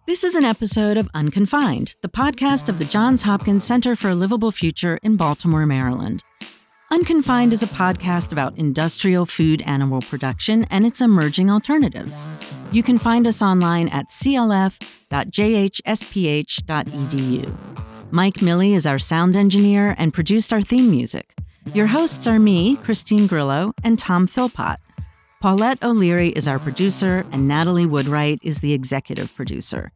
This is an episode of Unconfined, the podcast of the Johns Hopkins Center for a Livable Future in Baltimore, Maryland. Unconfined is a podcast about industrial food animal production and its emerging alternatives. You can find us online at clf.jhsph.edu. Mike Milley is our sound engineer and produced our theme music. Your hosts are me, Christine Grillo, and Tom Philpott. Paulette O'Leary is our producer, and Natalie Woodwright is the executive producer.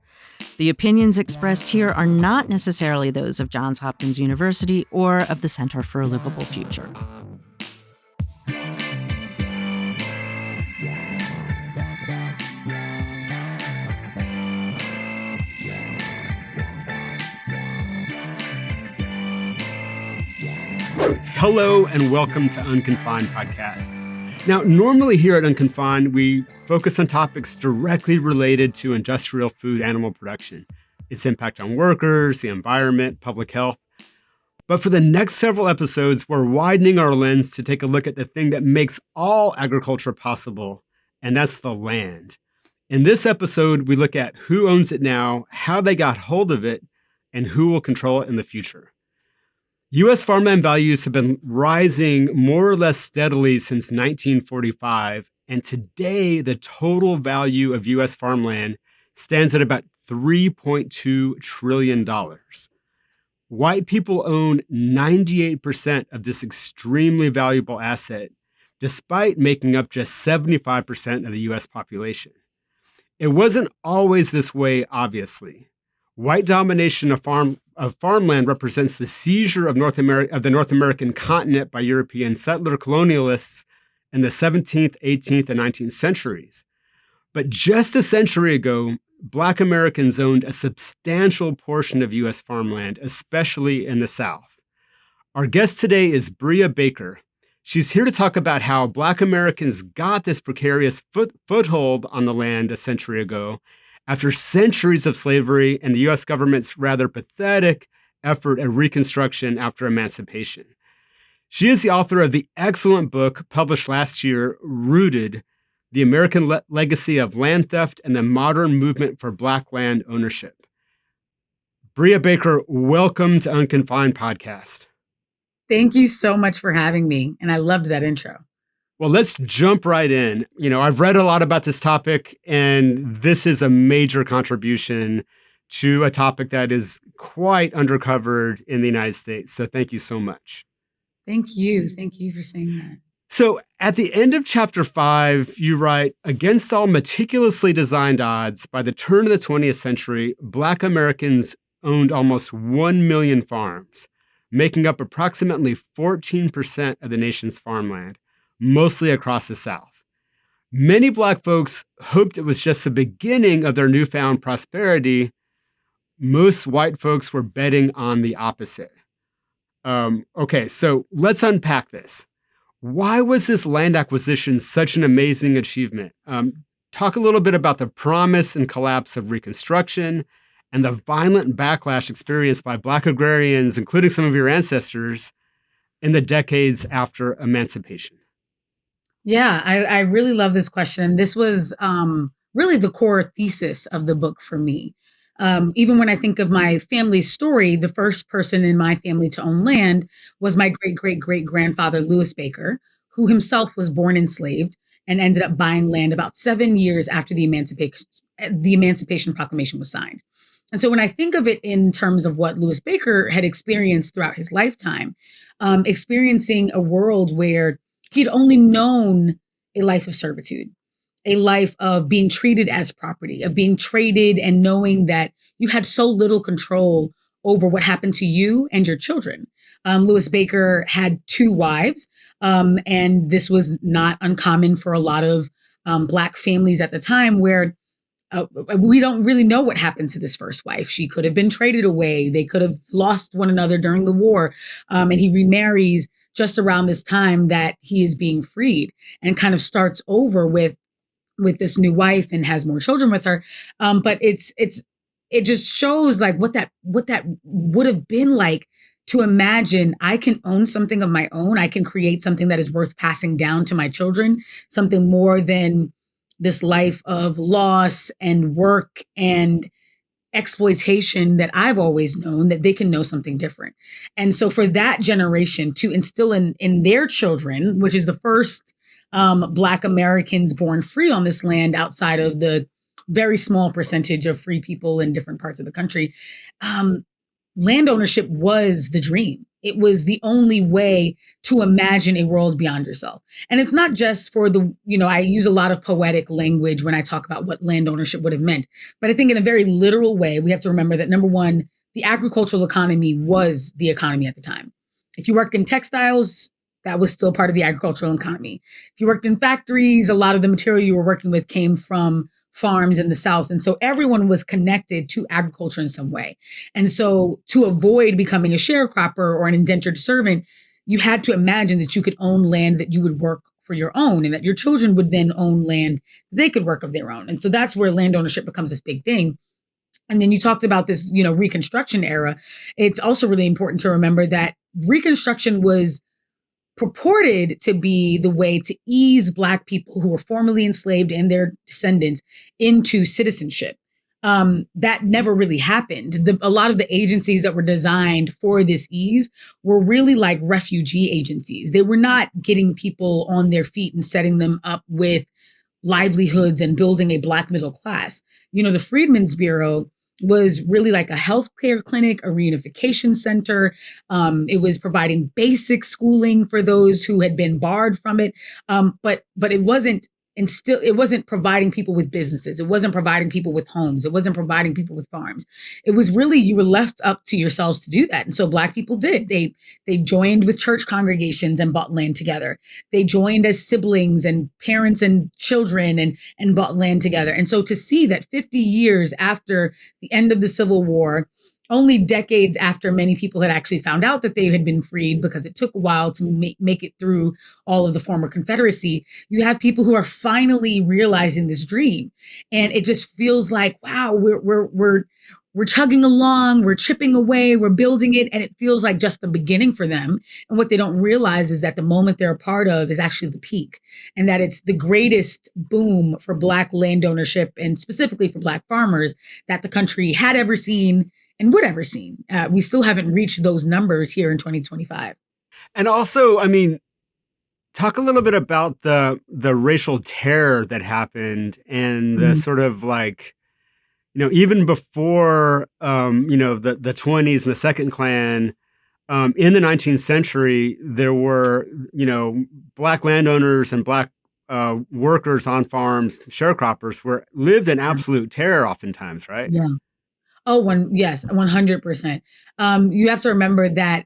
The opinions expressed here are not necessarily those of Johns Hopkins University or of the Center for a Livable Future. Hello and welcome to Unconfined Podcast. Now, normally here at Unconfined, we focus on topics directly related to industrial food animal production, its impact on workers, the environment, public health. But for the next several episodes, we're widening our lens to take a look at the thing that makes all agriculture possible, and that's the land. In this episode, we look at who owns it now, how they got hold of it, and who will control it in the future. U.S. farmland values have been rising more or less steadily since 1945, and today the total value of U.S. farmland stands at about $3.2 trillion. White people own 98% of this extremely valuable asset, despite making up just 75% of the U.S. population. It wasn't always this way, obviously. White domination of farmland represents the seizure of the North American continent by European settler colonialists in the 17th, 18th, and 19th centuries. But just a century ago, Black Americans owned a substantial portion of U.S. farmland, especially in the South. Our guest today is Brea Baker. She's here to talk about how Black Americans got this precarious foothold on the land a century ago, after centuries of slavery and the U.S. government's rather pathetic effort at reconstruction after emancipation. She is the author of the excellent book published last year, Rooted: The American Legacy of Land Theft and the Modern Movement for Black Land Ownership. Brea Baker, welcome to Unconfined Podcast. Thank you so much for having me, and I loved that intro. Well, let's jump right in. I've read a lot about this topic, and this is a major contribution to a topic that is quite undercovered in the United States. So thank you so much. Thank you. Thank you for saying that. So at the end of chapter 5, you write, against all meticulously designed odds, by the turn of the 20th century, Black Americans owned almost 1 million farms, making up approximately 14% of the nation's farmland, mostly across the South. Many Black folks hoped it was just the beginning of their newfound prosperity. Most white folks were betting on the opposite. Okay, so let's unpack this. Why was this land acquisition such an amazing achievement? Talk a little bit about the promise and collapse of Reconstruction and the violent backlash experienced by Black agrarians, including some of your ancestors, in the decades after emancipation. Yeah, I really love this question. This was really the core thesis of the book for me. Even when I think of my family's story, the first person in my family to own land was my great-great-great-grandfather, Lewis Baker, who himself was born enslaved and ended up buying land about 7 years after the Emancipation Proclamation was signed. And so when I think of it in terms of what Lewis Baker had experienced throughout his lifetime, experiencing a world where he'd only known a life of servitude, a life of being treated as property, of being traded and knowing that you had so little control over what happened to you and your children. Lewis Baker had 2 wives, and this was not uncommon for a lot of Black families at the time, where we don't really know what happened to this first wife. She could have been traded away. They could have lost one another during the war, and he remarries just around this time that he is being freed and kind of starts over with this new wife and has more children with her. But it just shows like what that would have been like to imagine I can own something of my own. I can create something that is worth passing down to my children, something more than this life of loss and work and exploitation that I've always known, that they can know something different. And so for that generation to instill in their children, which is the first Black Americans born free on this land outside of the very small percentage of free people in different parts of the country, land ownership was the dream. It was the only way to imagine a world beyond yourself. And it's not just for I use a lot of poetic language when I talk about what land ownership would have meant. But I think in a very literal way, we have to remember that, number one, the agricultural economy was the economy at the time. If you worked in textiles, that was still part of the agricultural economy. If you worked in factories, a lot of the material you were working with came from farms in the South. And so everyone was connected to agriculture in some way. And so to avoid becoming a sharecropper or an indentured servant, you had to imagine that you could own land that you would work for your own, and that your children would then own land that they could work of their own. And so that's where land ownership becomes this big thing. And then you talked about this, Reconstruction era. It's also really important to remember that Reconstruction was purported to be the way to ease Black people who were formerly enslaved and their descendants into citizenship. That never really happened. A lot of the agencies that were designed for this ease were really like refugee agencies. They were not getting people on their feet and setting them up with livelihoods and building a Black middle class. The Freedmen's Bureau was really like a healthcare clinic, a reunification center. It was providing basic schooling for those who had been barred from it. But it wasn't it wasn't providing people with businesses. It wasn't providing people with homes. It wasn't providing people with farms. It was really, you were left up to yourselves to do that. And so Black people did. They joined with church congregations and bought land together. They joined as siblings and parents and children and bought land together. And so to see that 50 years after the end of the Civil War, only decades after many people had actually found out that they had been freed, because it took a while to make it through all of the former Confederacy, you have people who are finally realizing this dream. And it just feels like, wow, we're chugging along, we're chipping away, we're building it, and it feels like just the beginning for them. And what they don't realize is that the moment they're a part of is actually the peak, and that it's the greatest boom for Black land ownership, and specifically for Black farmers, that the country had ever seen and would ever seen. We still haven't reached those numbers here in 2025. And also, talk a little bit about the racial terror that happened, and the sort of like, even before, the 20s and the Second Klan, in the 19th century, there were, Black landowners and Black workers on farms, sharecroppers, lived in absolute terror oftentimes, right? Yeah. Yes, 100%. You have to remember that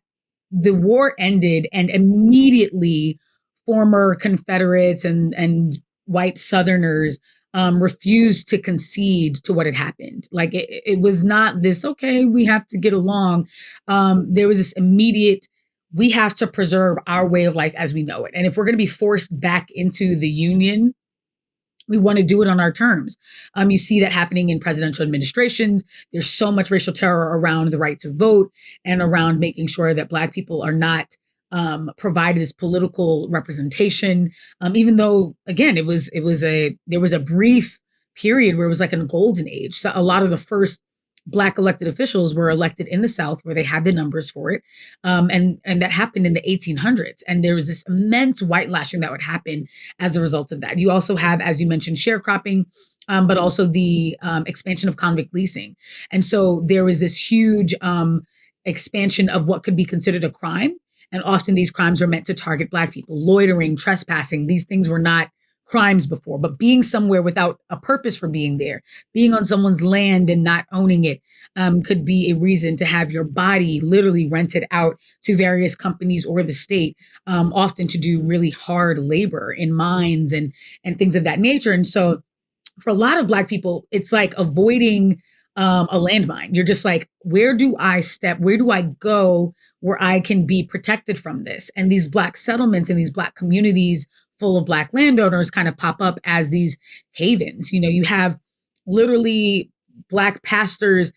the war ended, and immediately former Confederates and white Southerners refused to concede to what had happened. Like it was not this, okay, we have to get along. There was this immediate, we have to preserve our way of life as we know it. And if we're going to be forced back into the Union, we want to do it on our terms. You see that happening in presidential administrations. There's so much racial terror around the right to vote and around making sure that Black people are not provided this political representation. Even though, again, there was a brief period where it was like a golden age. So a lot of the first Black elected officials were elected in the South, where they had the numbers for it. And that happened in the 1800s. And there was this immense whitelashing that would happen as a result of that. You also have, as you mentioned, sharecropping, but also the expansion of convict leasing. And so there was this huge expansion of what could be considered a crime. And often these crimes were meant to target Black people. Loitering, trespassing, these things were not crimes before, but being somewhere without a purpose for being there, being on someone's land and not owning it, could be a reason to have your body literally rented out to various companies or the state, often to do really hard labor in mines and things of that nature. And so for a lot of Black people, it's like avoiding a landmine. You're just like, where do I step? Where do I go where I can be protected from this? And these Black settlements and these Black communities full of Black landowners kind of pop up as these havens. You have literally Black pastors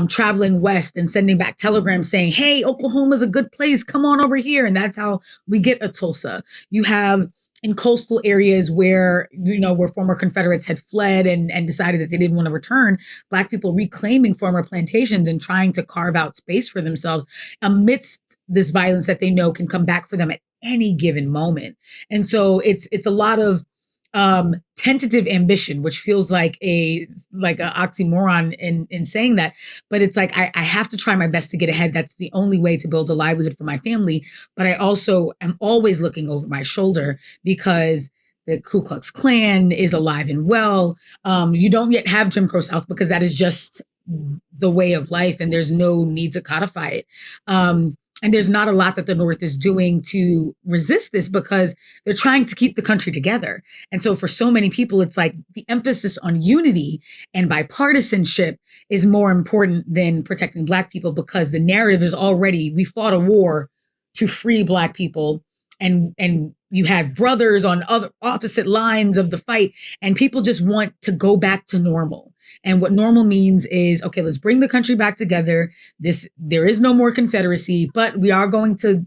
traveling west and sending back telegrams saying, hey, Oklahoma's a good place. Come on over here. And that's how we get a Tulsa. You have in coastal areas where, where former Confederates had fled and decided that they didn't want to return, Black people reclaiming former plantations and trying to carve out space for themselves amidst this violence that they know can come back for them at any given moment. And so it's a lot of tentative ambition, which feels like a oxymoron in saying that, but it's like I have to try my best to get ahead. That's the only way to build a livelihood for my family. But I also am always looking over my shoulder because the Ku Klux Klan is alive and well. You don't yet have Jim Crow South because that is just the way of life, and there's no need to codify it. And there's not a lot that the North is doing to resist this because they're trying to keep the country together. And so for so many people, it's like the emphasis on unity and bipartisanship is more important than protecting Black people, because the narrative is already, we fought a war to free Black people. And you had brothers on other opposite lines of the fight, and people just want to go back to normal. And what normal means is, okay, let's bring the country back together. There is no more Confederacy, but we are going to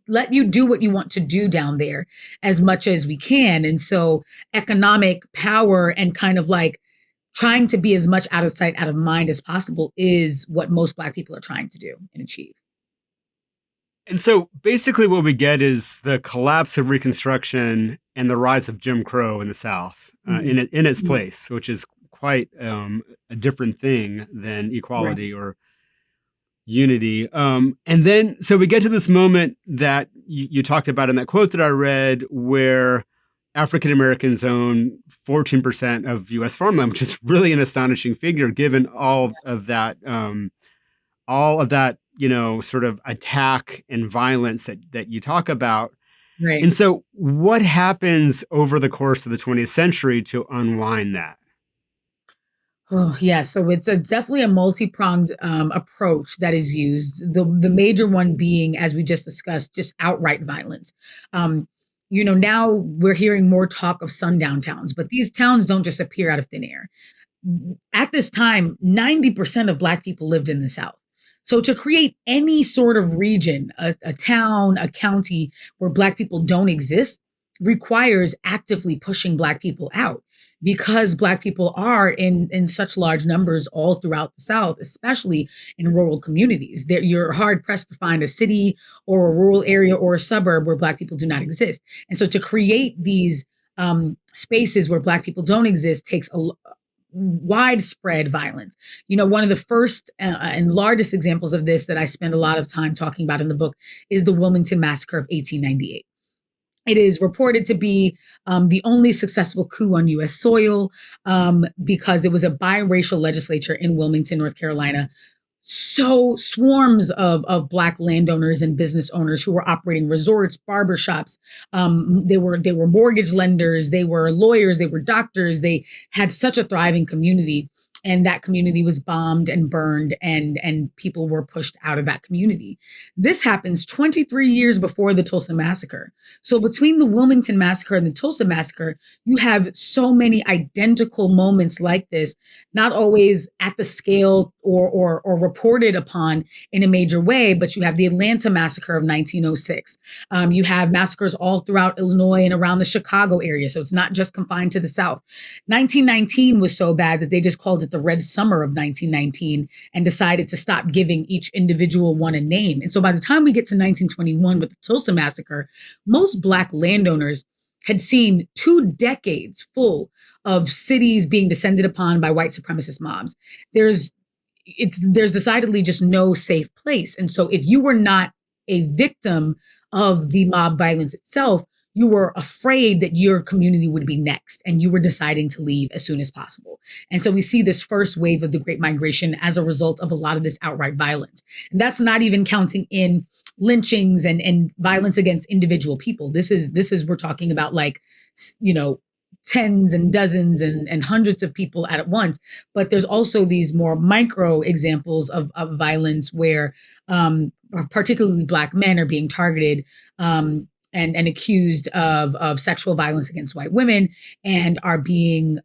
let you do what you want to do down there as much as we can. And so economic power and kind of like trying to be as much out of sight, out of mind as possible is what most Black people are trying to do and achieve. And so basically what we get is the collapse of Reconstruction and the rise of Jim Crow in the South in its place, which is quite a different thing than equality or unity. And then, so we get to this moment that you talked about in that quote that I read, where African Americans own 14% of U.S. farmland, which is really an astonishing figure given all of that, sort of attack and violence that you talk about. Right. And so what happens over the course of the 20th century to unwind that? Oh, yeah. So it's definitely a multi-pronged approach that is used. The major one being, as we just discussed, just outright violence. Now we're hearing more talk of sundown towns, but these towns don't just appear out of thin air. At this time, 90% of Black people lived in the South. So to create any sort of region, a town, a county where Black people don't exist, requires actively pushing Black people out, because Black people are in such large numbers all throughout the South, especially in rural communities. You're hard pressed to find a city or a rural area or a suburb where Black people do not exist. And so to create these spaces where Black people don't exist takes a widespread violence. One of the first and largest examples of this that I spend a lot of time talking about in the book is the Wilmington Massacre of 1898. It is reported to be the only successful coup on U.S. soil because it was a biracial legislature in Wilmington, North Carolina. So swarms of Black landowners and business owners who were operating resorts, barbershops. They were mortgage lenders. They were lawyers. They were doctors. They had such a thriving community. And that community was bombed and burned, and people were pushed out of that community. This happens 23 years before the Tulsa Massacre. So between the Wilmington Massacre and the Tulsa Massacre, you have so many identical moments like this, not always at the scale or reported upon in a major way, but you have the Atlanta Massacre of 1906. You have massacres all throughout Illinois and around the Chicago area. So it's not just confined to the South. 1919 was so bad that they just called it the Red Summer of 1919 and decided to stop giving each individual one a name. And so by the time we get to 1921 with the Tulsa Massacre, most Black landowners had seen 2 decades full of cities being descended upon by white supremacist mobs. There's decidedly just no safe place. And so if you were not a victim of the mob violence itself, you were afraid that your community would be next, and you were deciding to leave as soon as possible. And so we see this first wave of the Great Migration as a result of a lot of this outright violence. And that's not even counting in lynchings and violence against individual people. This is we're talking about tens and dozens and hundreds of people at once. But there's also these more micro examples of violence where particularly Black men are being targeted and accused of sexual violence against white women, and are being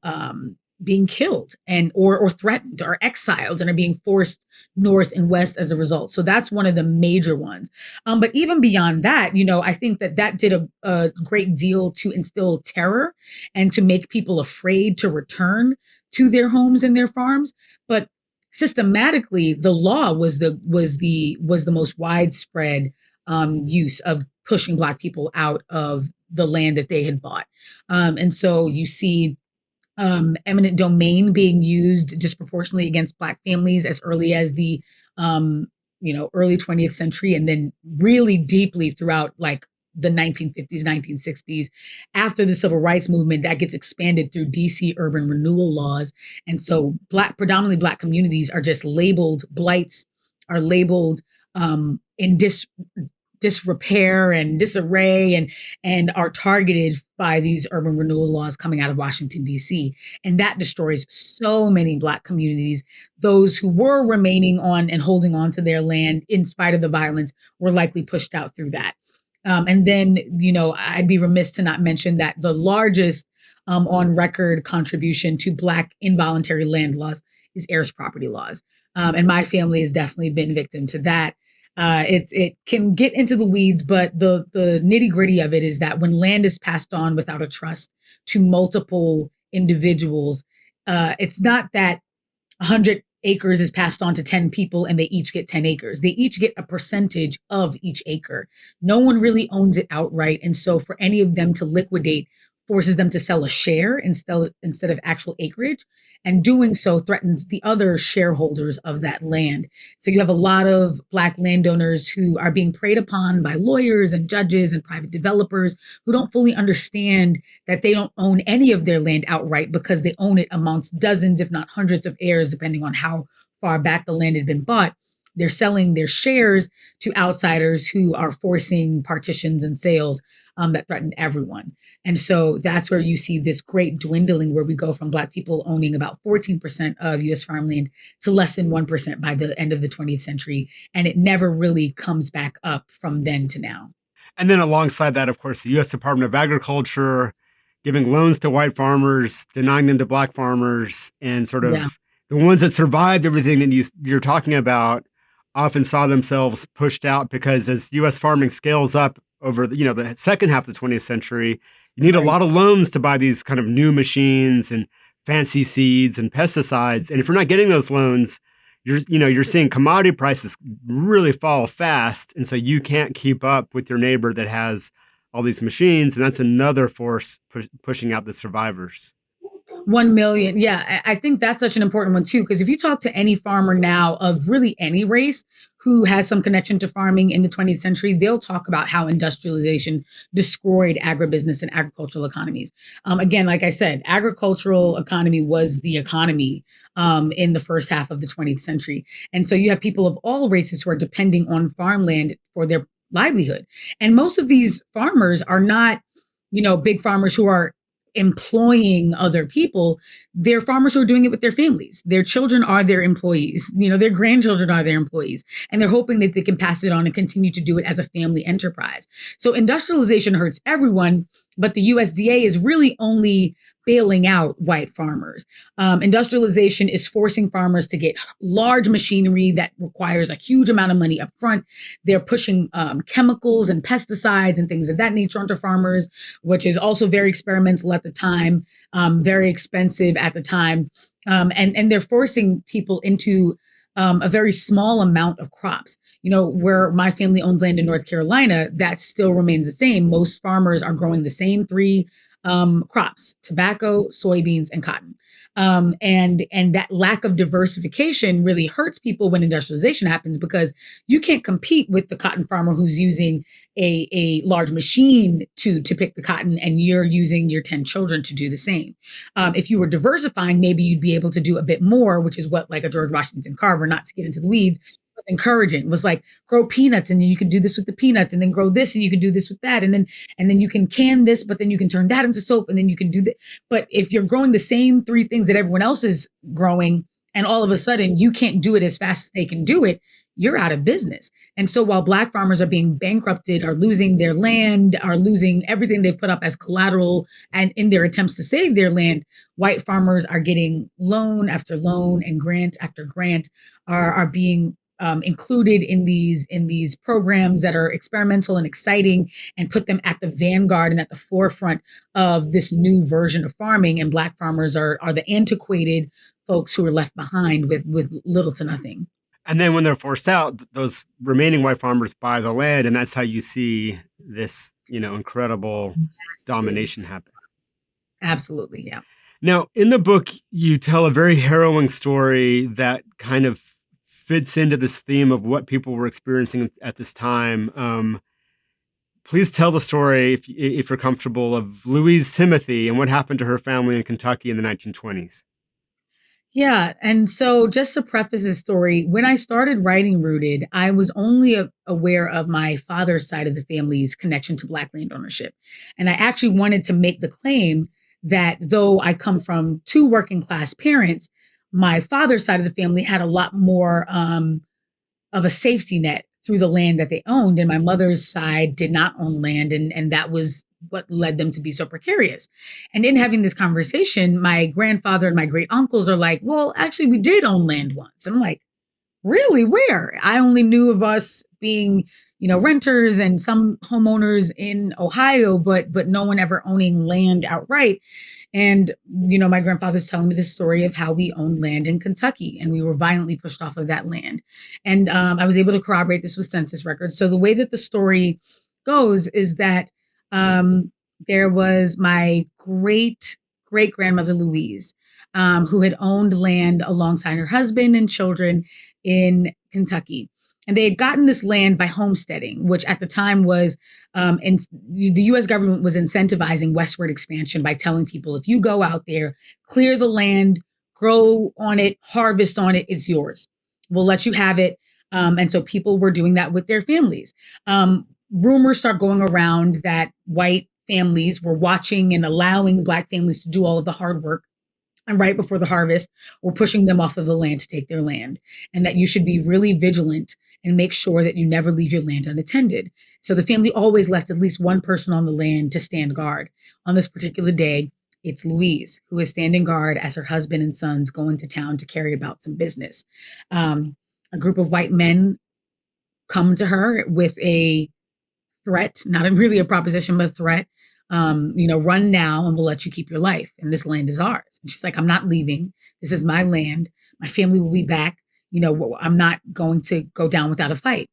being killed and or threatened or exiled and are being forced north and west as a result. So that's one of the major ones. But even beyond that, I think that did a great deal to instill terror and to make people afraid to return to their homes and their farms. But systematically, the law was the most widespread use of pushing Black people out of the land that they had bought. And so you see eminent domain being used disproportionately against Black families as early as the early 20th century, and then really deeply throughout like the 1950s, 1960s. After the civil rights movement, that gets expanded through DC urban renewal laws. And so predominantly Black communities are just labeled blights, are labeled in disrepair and disarray, and are targeted by these urban renewal laws coming out of Washington, D.C. And that destroys so many Black communities. Those who were remaining on and holding on to their land in spite of the violence were likely pushed out through that. And then, I'd be remiss to not mention that the largest on record contribution to Black involuntary land loss is heirs property laws. And my family has definitely been victim to that. It can get into the weeds, but the nitty gritty of it is that when land is passed on without a trust to multiple individuals, it's not that 100 acres is passed on to 10 people and they each get 10 acres. They each get a percentage of each acre. No one really owns it outright. And so for any of them to liquidate forces them to sell a share instead of actual acreage. And doing so threatens the other shareholders of that land. So you have a lot of Black landowners who are being preyed upon by lawyers and judges and private developers who don't fully understand that they don't own any of their land outright because they own it amongst dozens, if not hundreds of heirs, depending on how far back the land had been bought. They're selling their shares to outsiders who are forcing partitions and sales that threaten everyone. And so that's where you see this great dwindling where we go from Black people owning about 14% of U.S. farmland to less than 1% by the end of the 20th century. And it never really comes back up from then to now. And then alongside that, of course, the U.S. Department of Agriculture giving loans to white farmers, denying them to Black farmers, and sort of the ones that survived everything that you're talking about often saw themselves pushed out because as U.S. farming scales up over the second half of the 20th century, you need a lot of loans to buy these kind of new machines and fancy seeds and pesticides. And if you're not getting those loans, you're seeing commodity prices really fall fast. And so you can't keep up with your neighbor that has all these machines. And that's another force pushing out the survivors. 1 million. Yeah, I think that's such an important one, too, because if you talk to any farmer now of really any race who has some connection to farming in the 20th century, they'll talk about how industrialization destroyed agribusiness and agricultural economies. Again, like I said, agricultural economy was the economy in the first half of the 20th century. And so you have people of all races who are depending on farmland for their livelihood. And most of these farmers are not, big farmers who are employing other people. They're farmers who are doing it with their families. Their children are their employees. Their grandchildren are their employees. And they're hoping that they can pass it on and continue to do it as a family enterprise. So industrialization hurts everyone, but the USDA is really only bailing out white farmers. Industrialization is forcing farmers to get large machinery that requires a huge amount of money up front. They're pushing chemicals and pesticides and things of that nature onto farmers, which is also very experimental at the time, very expensive at the time. And they're forcing people into a very small amount of crops. Where my family owns land in North Carolina, that still remains the same. Most farmers are growing the same three crops: tobacco, soybeans, and cotton. And that lack of diversification really hurts people when industrialization happens, because you can't compete with the cotton farmer who's using a large machine to pick the cotton, and you're using your 10 children to do the same. If you were diversifying, maybe you'd be able to do a bit more, which is what like a George Washington Carver, not to get into the weeds, was encouraging, was like, grow peanuts and then you can do this with the peanuts, and then grow this and you can do this with that, and then you can can this, but then you can turn that into soap, and then you can do that. But if you're growing the same three things that everyone else is growing, and all of a sudden you can't do it as fast as they can do it, you're out of business. And so while Black farmers are being bankrupted, are losing their land, are losing everything they've put up as collateral, and in their attempts to save their land, white farmers are getting loan after loan and grant after grant, are being included in these programs that are experimental and exciting, and put them at the vanguard and at the forefront of this new version of farming. And Black farmers are the antiquated folks who are left behind with little to nothing. And then when they're forced out, those remaining white farmers buy the land, and that's how you see this, incredible domination happen. Absolutely, yeah. Now, in the book, you tell a very harrowing story that kind of fits into this theme of what people were experiencing at this time. Please tell the story, if you're comfortable, of Louise Timothy and what happened to her family in Kentucky in the 1920s. Yeah. And so just to preface this story, when I started writing Rooted, I was only aware of my father's side of the family's connection to Black land ownership. And I actually wanted to make the claim that though I come from two working class parents, my father's side of the family had a lot more of a safety net through the land that they owned. And my mother's side did not own land. And that was what led them to be so precarious. And in having this conversation, my grandfather and my great uncles are like, well, actually, we did own land once. And I'm like, really? Where? I only knew of us being, renters and some homeowners in Ohio, but no one ever owning land outright. And, my grandfather's telling me this story of how we owned land in Kentucky and we were violently pushed off of that land. And I was able to corroborate this with census records. So the way that the story goes is that there was my great grandmother, Louise, who had owned land alongside her husband and children in Kentucky. And they had gotten this land by homesteading, which at the time was, the U.S. government was incentivizing westward expansion by telling people, if you go out there, clear the land, grow on it, harvest on it, it's yours. We'll let you have it. And so people were doing that with their families. Rumors start going around that white families were watching and allowing Black families to do all of the hard work. And right before the harvest, were pushing them off of the land to take their land, and that you should be really vigilant and make sure that you never leave your land unattended. So the family always left at least one person on the land to stand guard. On this particular day, it's Louise who is standing guard as her husband and sons go into town to carry about some business. A group of white men come to her with a threat, not really a proposition, but a threat. Run now and we'll let you keep your life. And this land is ours. And she's like, I'm not leaving. This is my land. My family will be back. I'm not going to go down without a fight.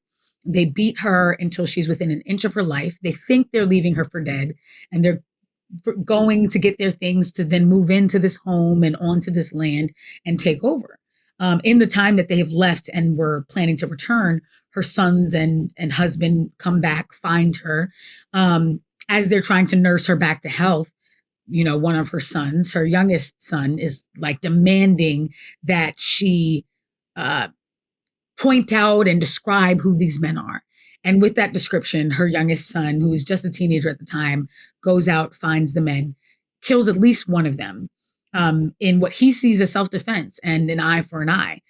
They beat her until she's within an inch of her life. They think they're leaving her for dead, and they're going to get their things to then move into this home and onto this land and take over. In the time that they have left and were planning to return, her sons and husband come back, find her. As they're trying to nurse her back to health, one of her sons, her youngest son, is like demanding that she point out and describe who these men are. And with that description, her youngest son, who was just a teenager at the time, goes out, finds the men, kills at least one of them in what he sees as self-defense and an eye for an eye.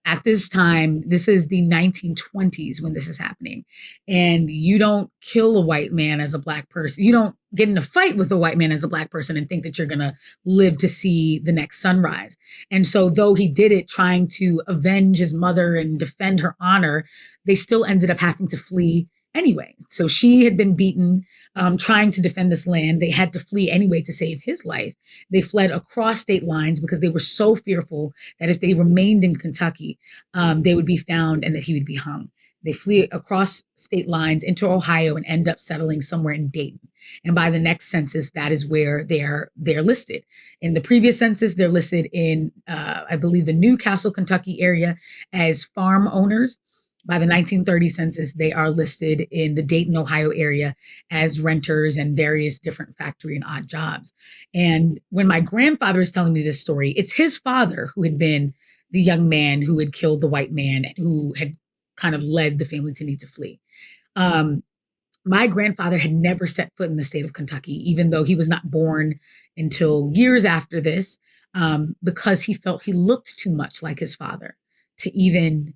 At this time, this is the 1920s when this is happening. And you don't kill a white man as a Black person. You don't get in a fight with a white man as a Black person and think that you're going to live to see the next sunrise. And so though he did it trying to avenge his mother and defend her honor, they still ended up having to flee anyway. So she had been beaten, trying to defend this land. They had to flee anyway to save his life. They fled across state lines because they were so fearful that if they remained in Kentucky, they would be found and that he would be hung. They flee across state lines into Ohio and end up settling somewhere in Dayton. And by the next census, that is where they're listed. In the previous census, they're listed in, I believe, the Newcastle, Kentucky area as farm owners. By the 1930 census, they are listed in the Dayton, Ohio area as renters and various different factory and odd jobs. And when my grandfather is telling me this story, it's his father who had been the young man who had killed the white man and who had kind of led the family to need to flee. My grandfather had never set foot in the state of Kentucky, even though he was not born until years after this, because he felt he looked too much like his father to even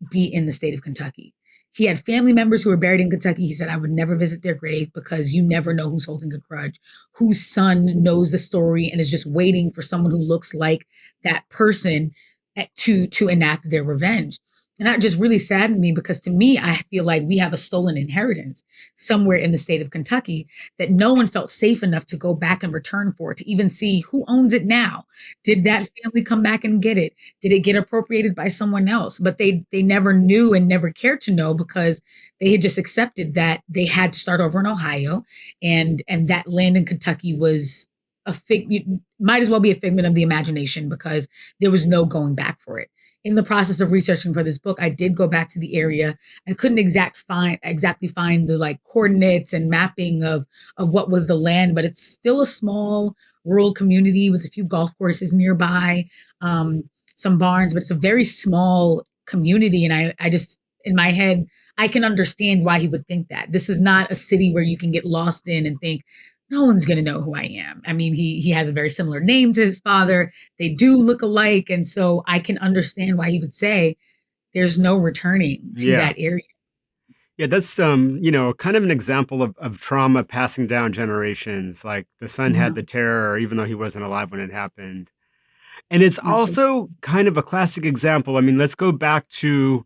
be in the state of Kentucky. He had family members who were buried in Kentucky. He said, I would never visit their grave because you never know who's holding a grudge, whose son knows the story and is just waiting for someone who looks like that person to enact their revenge. And that just really saddened me because to me, I feel like we have a stolen inheritance somewhere in the state of Kentucky that no one felt safe enough to go back and return for, to even see who owns it now. Did that family come back and get it? Did it get appropriated by someone else? But they never knew and never cared to know because they had just accepted that they had to start over in Ohio, and that land in Kentucky was might as well be a figment of the imagination because there was no going back for it. In the process of researching for this book, I did go back to the area. I couldn't exactly find the like coordinates and mapping of what was the land, but it's still a small rural community with a few golf courses nearby, some barns, but it's a very small community. And I just, in my head, I can understand why he would think that. This is not a city where you can get lost in and think, no one's going to know who I am. I mean, he has a very similar name to his father. They do look alike. And so I can understand why he would say there's no returning to that area. Yeah, that's kind of an example of trauma passing down generations. Like the son had the terror, even though he wasn't alive when it happened. And it's also kind of a classic example. I mean, let's go back to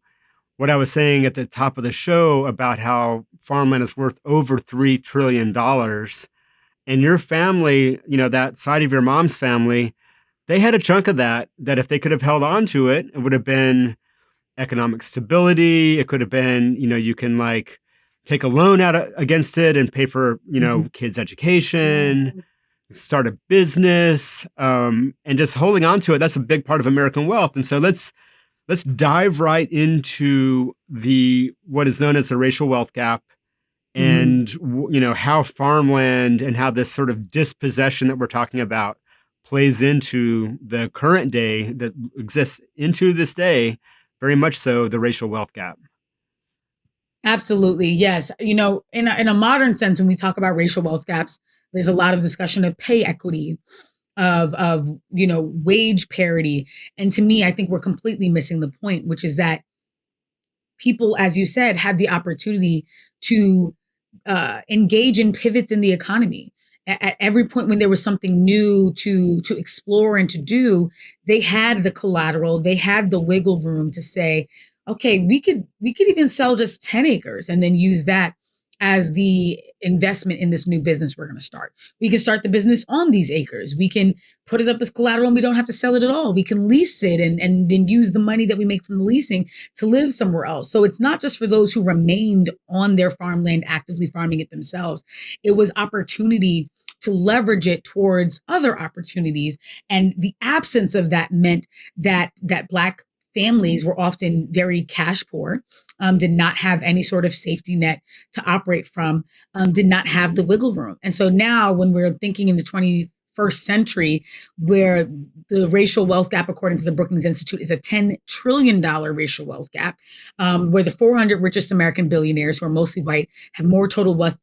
what I was saying at the top of the show about how farmland is worth over $3 trillion. And your family, that side of your mom's family, they had a chunk of that if they could have held on to it, it would have been economic stability. It could have been, you can like take a loan out against it and pay for, kids' education, start a business, and just holding on to it. That's a big part of American wealth. And so let's dive right into what is known as the racial wealth gap. And, how farmland and how this sort of dispossession that we're talking about plays into the current day that exists into this day, very much so the racial wealth gap. Absolutely. Yes. In a modern sense, when we talk about racial wealth gaps, there's a lot of discussion of pay equity, of wage parity. And to me, I think we're completely missing the point, which is that people, as you said, had the opportunity to engage in pivots in the economy. At every point when there was something new to explore and to do, they had the collateral, they had the wiggle room to say, okay, we could even sell just 10 acres and then use that as the investment in this new business we're going to start. We can start the business on these acres. We can put it up as collateral and we don't have to sell it at all. We can lease it and then use the money that we make from the leasing to live somewhere else. So it's not just for those who remained on their farmland, actively farming it themselves. It was opportunity to leverage it towards other opportunities. And the absence of that meant that Black families were often very cash poor, did not have any sort of safety net to operate from, did not have the wiggle room. And so now when we're thinking in the 21st century, where the racial wealth gap, according to the Brookings Institute, is a $10 trillion racial wealth gap, where the 400 richest American billionaires, who are mostly white, have more total wealth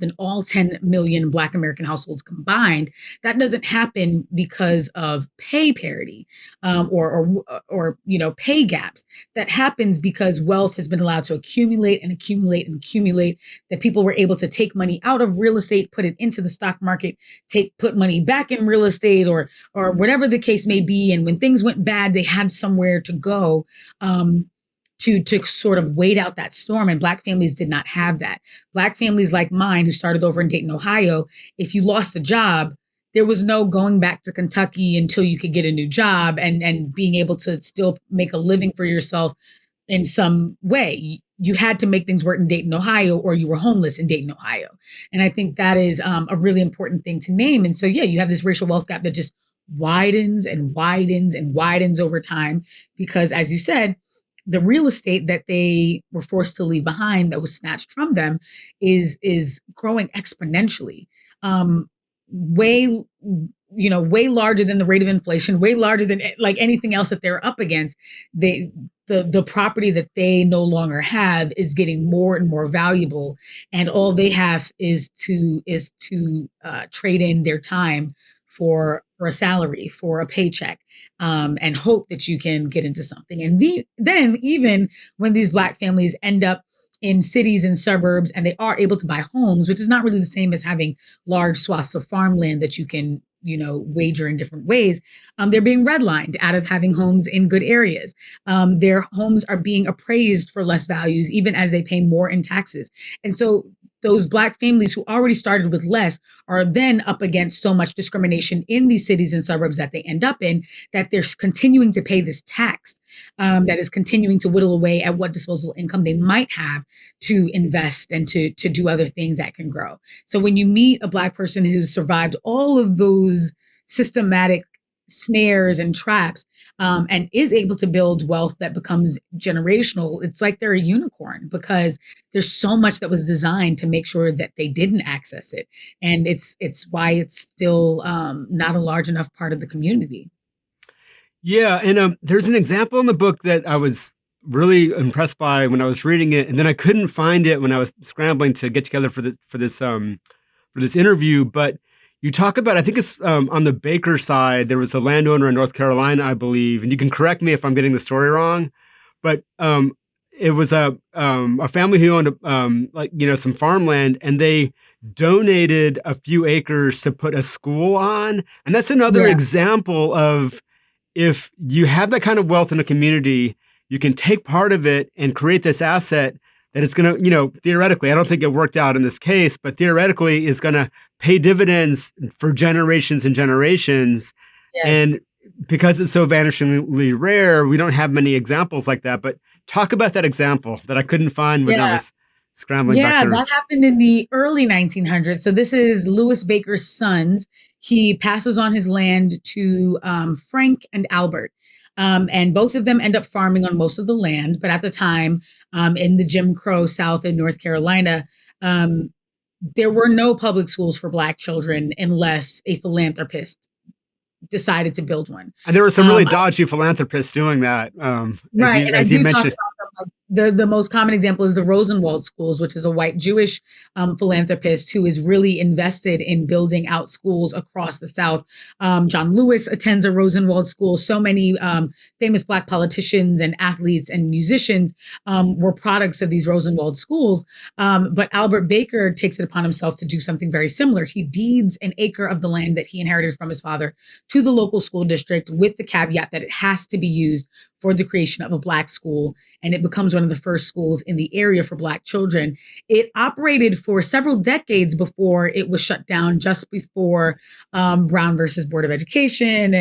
than all 10 million Black American households combined. That doesn't happen because of pay parity, or pay gaps. That happens because wealth has been allowed to accumulate and accumulate and accumulate, that people were able to take money out of real estate, put it into the stock market, put money back in real estate, or whatever the case may be. And when things went bad, they had somewhere to go, to sort of wait out that storm. And Black families did not have that. Black families like mine, who started over in Dayton, Ohio, if you lost a job, there was no going back to Kentucky until you could get a new job and being able to still make a living for yourself in some way. You had to make things work in Dayton, Ohio, or you were homeless in Dayton, Ohio. And I think that is a really important thing to name. And so, you have this racial wealth gap that just widens and widens and widens over time, because, as you said, the real estate that they were forced to leave behind, that was snatched from them, is growing exponentially, way larger than the rate of inflation, way larger than like anything else that they're up against. The property that they no longer have is getting more and more valuable, and all they have is to trade in their time for for a salary, for a paycheck, and hope that you can get into something. And then even when these Black families end up in cities and suburbs and they are able to buy homes, which is not really the same as having large swaths of farmland that you can, wager in different ways. They're being redlined out of having homes in good areas. Their homes are being appraised for less values, even as they pay more in taxes. And so those Black families who already started with less are then up against so much discrimination in these cities and suburbs that they end up in, that they're continuing to pay this tax that is continuing to whittle away at what disposable income they might have to invest and to do other things that can grow. So when you meet a Black person who's survived all of those systematic snares and traps, and is able to build wealth that becomes generational, it's like they're a unicorn, because there's so much that was designed to make sure that they didn't access it. And it's why it's still not a large enough part of the community. Yeah, and there's an example in the book that I was really impressed by when I was reading it, and then I couldn't find it when I was scrambling to get together for this interview. But you talk about, I think it's on the Baker side, there was a landowner in North Carolina, I believe, and you can correct me if I'm getting the story wrong, but it was a family who owned some farmland, and they donated a few acres to put a school on, and that's another example of, if you have that kind of wealth in a community, you can take part of it and create this asset that is going to, theoretically, I don't think it worked out in this case, but theoretically is going to pay dividends for generations and generations. Yes. And because it's so vanishingly rare, we don't have many examples like that. But talk about that example that I couldn't find when I was scrambling back there. That happened in the early 1900s. So this is Lewis Baker's sons. He passes on his land to Frank and Albert. And both of them end up farming on most of the land. But at the time, in the Jim Crow South in North Carolina, there were no public schools for Black children unless a philanthropist decided to build one. And there were some really dodgy philanthropists doing that. As you mentioned. The most common example is the Rosenwald schools, which is a white Jewish philanthropist who is really invested in building out schools across the South. John Lewis attends a Rosenwald school. So many famous Black politicians and athletes and musicians were products of these Rosenwald schools. But Albert Baker takes it upon himself to do something very similar. He deeds an acre of the land that he inherited from his father to the local school district, with the caveat that it has to be used for the creation of a Black school. And it becomes one of the first schools in the area for Black children. It operated for several decades before it was shut down, just before Brown versus Board of Education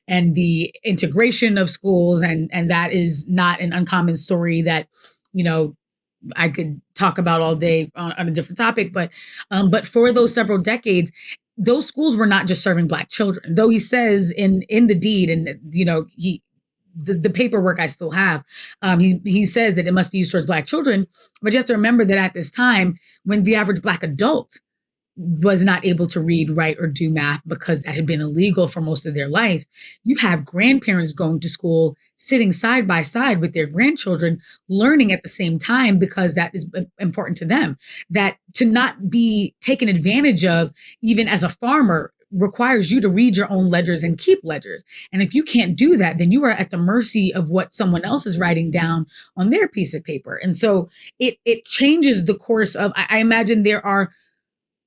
and the integration of schools. And that is not an uncommon story that, I could talk about all day on a different topic. But for those several decades, those schools were not just serving Black children, though he says in the deed, and the paperwork I still have, he says that it must be used towards Black children. But you have to remember that at this time, when the average Black adult was not able to read, write, or do math because that had been illegal for most of their life, you have grandparents going to school, sitting side by side with their grandchildren, learning at the same time because that is important to them. That to not be taken advantage of, even as a farmer, requires you to read your own ledgers and keep ledgers. And if you can't do that, then you are at the mercy of what someone else is writing down on their piece of paper. And so it changes the course of, I imagine there are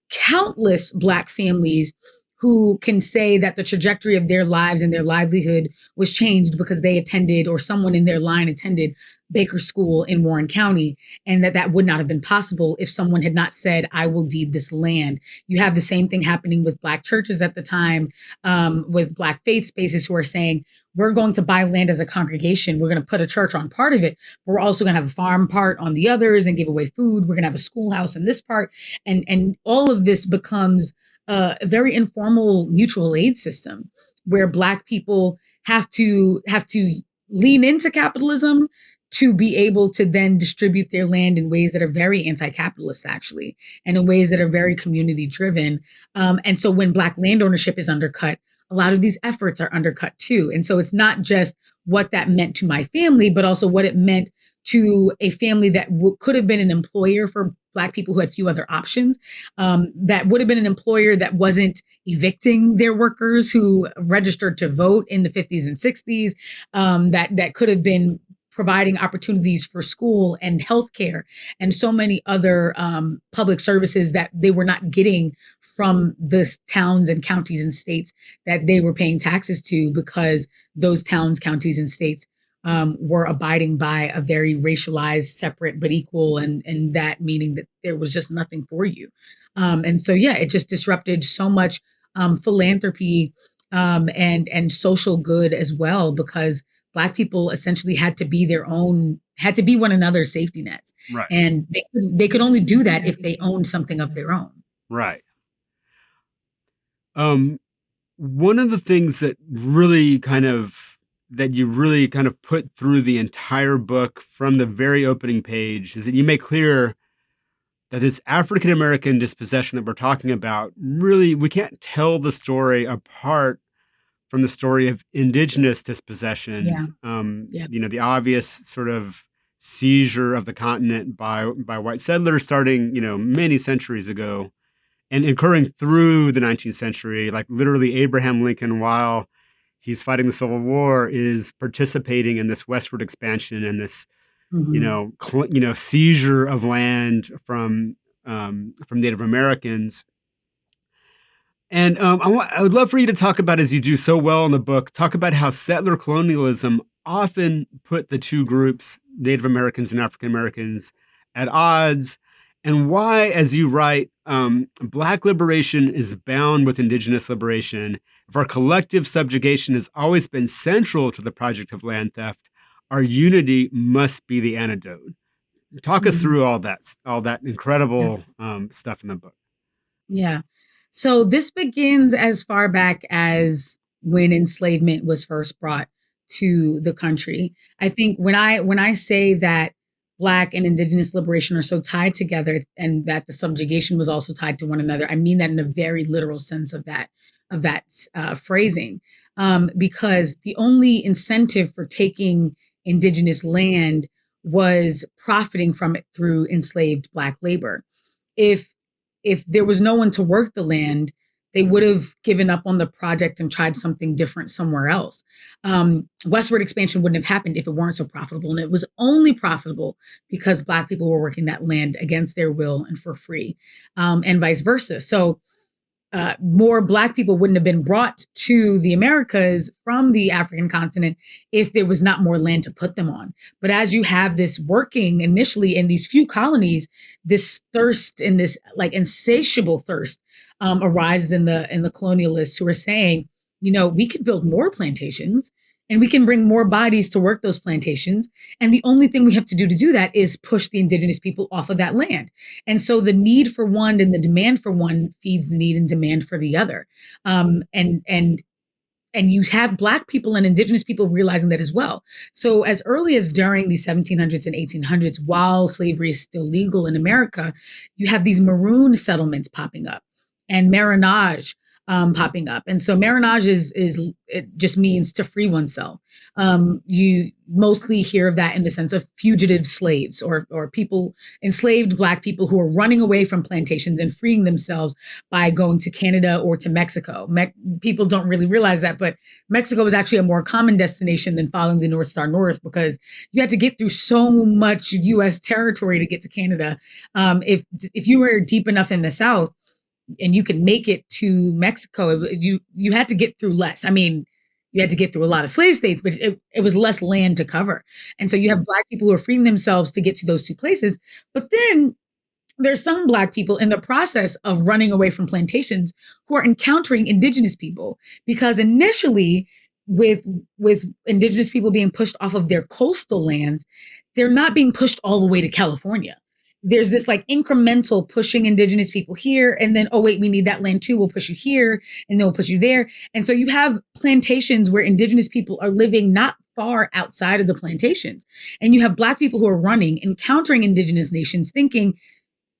countless Black families who can say that the trajectory of their lives and their livelihood was changed because they attended, or someone in their line attended, Baker School in Warren County, and that would not have been possible if someone had not said, I will deed this land. You have the same thing happening with Black churches at the time, with Black faith spaces who are saying, we're going to buy land as a congregation. We're going to put a church on part of it, but we're also going to have a farm part on the others and give away food. We're going to have a schoolhouse in this part. And all of this becomes a very informal mutual aid system where Black people have to lean into capitalism to be able to then distribute their land in ways that are very anti-capitalist, actually, and in ways that are very community driven. And so when Black land ownership is undercut, a lot of these efforts are undercut too. And so it's not just what that meant to my family, but also what it meant to a family that could have been an employer for Black people who had few other options, that would have been an employer that wasn't evicting their workers who registered to vote in the 50s and 60s, that could have been providing opportunities for school and healthcare and so many other public services that they were not getting from the towns and counties and states that they were paying taxes to, because those towns, counties, and states were abiding by a very racialized, separate but equal, and that meaning that there was just nothing for you. And so, yeah, it just disrupted so much philanthropy and social good as well, because Black people essentially had to be one another's safety nets. Right. And they could only do that if they owned something of their own. Right. One of the things that you really kind of put through the entire book from the very opening page is that you make clear that this African American dispossession that we're talking about, really, we can't tell the story apart from the story of indigenous dispossession. The obvious sort of seizure of the continent by white settlers starting, many centuries ago, and occurring through the 19th century. Like literally Abraham Lincoln, while he's fighting the Civil War, is participating in this westward expansion and this, seizure of land from Native Americans. And I would love for you to talk about, as you do so well in the book, talk about how settler colonialism often put the two groups, Native Americans and African Americans, at odds, and why, as you write, Black liberation is bound with indigenous liberation. If our collective subjugation has always been central to the project of land theft, our unity must be the antidote. Talk us through all that incredible stuff in the book. Yeah. So this begins as far back as when enslavement was first brought to the country. I think when I say that Black and indigenous liberation are so tied together, and that the subjugation was also tied to one another, I mean that in a very literal sense of that phrasing, because the only incentive for taking indigenous land was profiting from it through enslaved Black labor. If there was no one to work the land, they would have given up on the project and tried something different somewhere else. Westward expansion wouldn't have happened if it weren't so profitable. And it was only profitable because Black people were working that land against their will and for free, and vice versa. So more Black people wouldn't have been brought to the Americas from the African continent if there was not more land to put them on. But as you have this working initially in these few colonies, this thirst and this like insatiable thirst arises in the colonialists who are saying, we could build more plantations and we can bring more bodies to work those plantations. And the only thing we have to do that is push the indigenous people off of that land. And so the need for one and the demand for one feeds the need and demand for the other. And you have Black people and indigenous people realizing that as well. So as early as during the 1700s and 1800s, while slavery is still legal in America, you have these maroon settlements popping up and marronage popping up. And so marronage it just means to free oneself. You mostly hear of that in the sense of fugitive slaves or people, enslaved Black people who are running away from plantations and freeing themselves by going to Canada or to Mexico. People don't really realize that, but Mexico was actually a more common destination than following the North Star North, because you had to get through so much U.S. territory to get to Canada. If you were deep enough in the South, and you could make it to Mexico, you had to get through less. I mean, you had to get through a lot of slave states, but it was less land to cover. And so you have Black people who are freeing themselves to get to those two places. But then there's some Black people in the process of running away from plantations who are encountering indigenous people, because initially with indigenous people being pushed off of their coastal lands, they're not being pushed all the way to California. There's this like incremental pushing indigenous people here. And then, oh, wait, we need that land too. We'll push you here and then we'll push you there. And so you have plantations where indigenous people are living not far outside of the plantations. And you have Black people who are running, encountering indigenous nations, thinking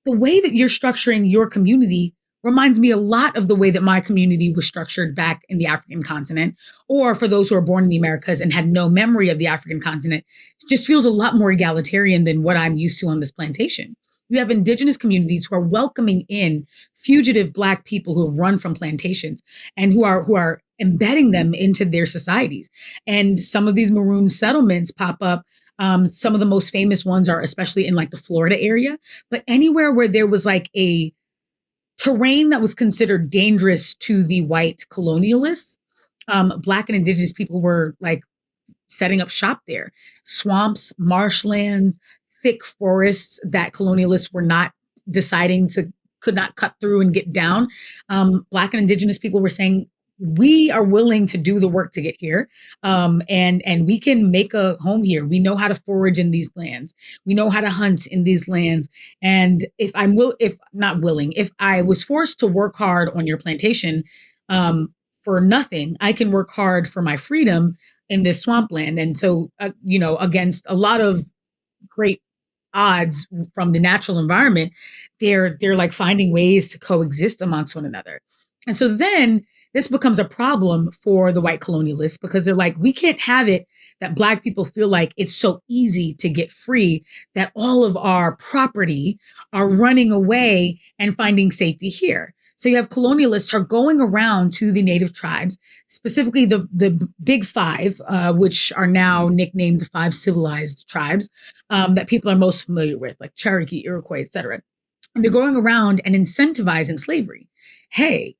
the way that you're structuring your community reminds me a lot of the way that my community was structured back in the African continent, or for those who are born in the Americas and had no memory of the African continent, it just feels a lot more egalitarian than what I'm used to on this plantation. You have indigenous communities who are welcoming in fugitive Black people who have run from plantations and who are embedding them into their societies. And some of these maroon settlements pop up. Some of the most famous ones are especially in like the Florida area, but anywhere where there was like a terrain that was considered dangerous to the white colonialists, Black and indigenous people were like setting up shop there. Swamps, marshlands, thick forests that colonialists were not deciding to could not cut through and get down. Black and indigenous people were saying, we are willing to do the work to get here, and we can make a home here. We know how to forage in these lands. We know how to hunt in these lands. And if I was forced to work hard on your plantation for nothing, I can work hard for my freedom in this swampland. And so, against a lot of great odds from the natural environment, they're like finding ways to coexist amongst one another. And so then this becomes a problem for the white colonialists because they're like, we can't have it that Black people feel like it's so easy to get free that all of our property are running away and finding safety here. So you have colonialists who are going around to the native tribes, specifically the big five, which are now nicknamed the five civilized tribes that people are most familiar with, like Cherokee, Iroquois, et cetera. And they're going around and incentivizing slavery. Hey,